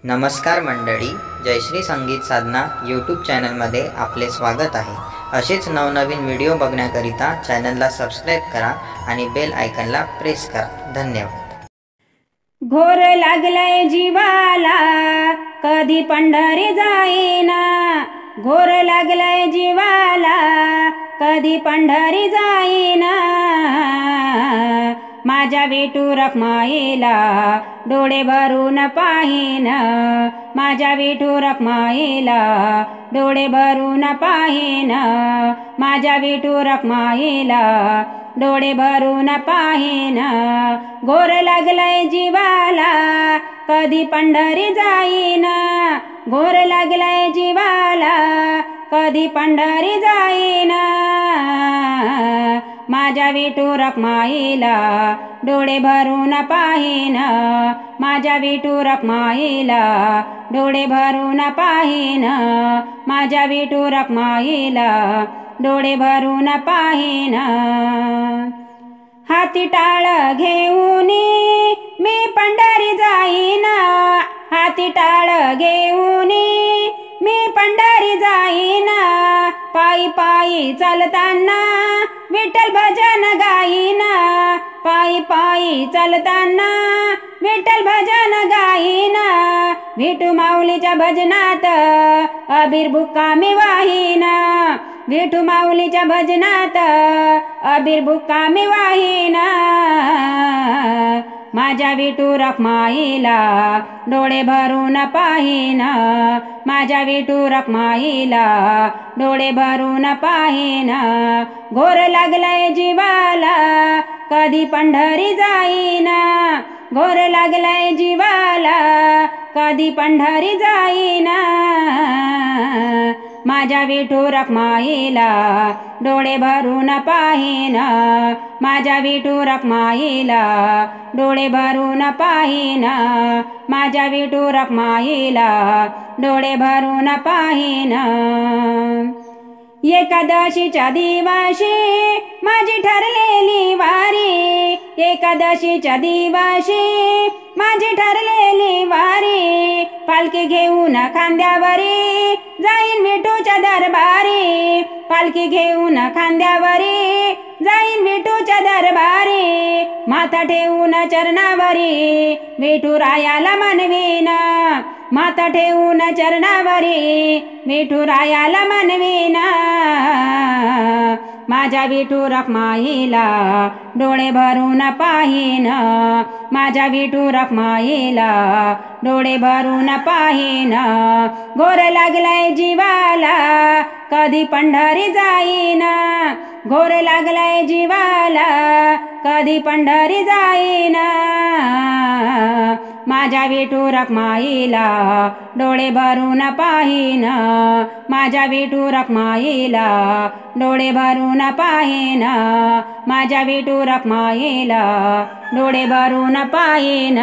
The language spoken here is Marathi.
नमस्कार मंडळी, जयश्री संगीत साधना यूट्यूब चॅनलमध्ये आपले स्वागत आहे। असेच नवनवीन व्हिडिओ बघण्याकरिता चॅनलला सबस्क्राइब करा आणि बेल आयकॉनला प्रेस करा। धन्यवाद। घोर लागलाय जीवाला कधी पंढरी जाईना, घोर लागलाय जीवाला कधी पंढरी जाईना। माझ्या विठू रखमाईला डोळे भरून पाहीन, माझ्या विठू रखमाईला डोळे भरून पाहीन, माझ्या विठू रखमाईला डोळे भरून पाहीन। घोर लागलाय जीवाला कधी पंढरी जाईना, घोर लागलाय जीवाला कधी पंढरी जाईना। माझ्या विठू रखमाईला डोळे भरून पाहीन, माझ्या विठू रखमाईला डोळे भरून पाहीन, माझ्या विठू रखमाईला डोळे भरून पाहीन। हाती टाळ घेऊन मी पंढरी जाईना, हाती टाळ घेऊन मी पंढरी जाईना। पायी पायी चालताना विठ्ठल भजन गाईना, पायी पायी चालताना विठ्ठल भजन गाईना। विठू माऊलीच्या भजनात अबीर बुक्का मी वाहीना, विठू माऊलीच्या भजनात अबीर बुक्का मी वाहीना। माझ्या विठू रखमाईला डोळे भरून पाहीन, माझ्या विठू रखमाईला डोळे भरून पाहीन। घोर लागलाय जीवाला कधी पंढरी जाईना, घोर लागलाय जीवाला कधी पंढरी जाईना। माझ्या विठू रखमाईला डोळे भरून पाहीन, माझ्या विठू रखमाईला डोळे भरून पाहीन, माझ्या विठू रखमाईला डोळे भरून पाहीन। एकादशीच्या दिवशी माझी ठरलेली वारी, एकादशीच्या दिवशी माझी ठरलेली वारी। पालखी घेऊन खांद्यावरी जाईन विठूच्या दरबारी, पालखी घेऊन खांद्यावरी जाईन विठूच्या दरबारी। माथा ठेवून चरणावरी विठू रायाला मनवीन, माथा ठेवून चरणावरी विठू रायाला मनवीन। माझ्या विठू रखमाईला डोळे भरून पाहीन, माझ्या विठू रखमाईला डोळे भरून पाहीन। घोर लागलाय जीवाला कधी पंढरी जाईना, घोर लागलाय जीवाला कधी पंढरी जाईना। माझ्या विठू रखमाईला डोळे भरून पाहीन, माझ्या विठू रखमाईला डोळे भरून पाहीन, माझ्या विठू रखमाईला डोळे भरून पाहीन।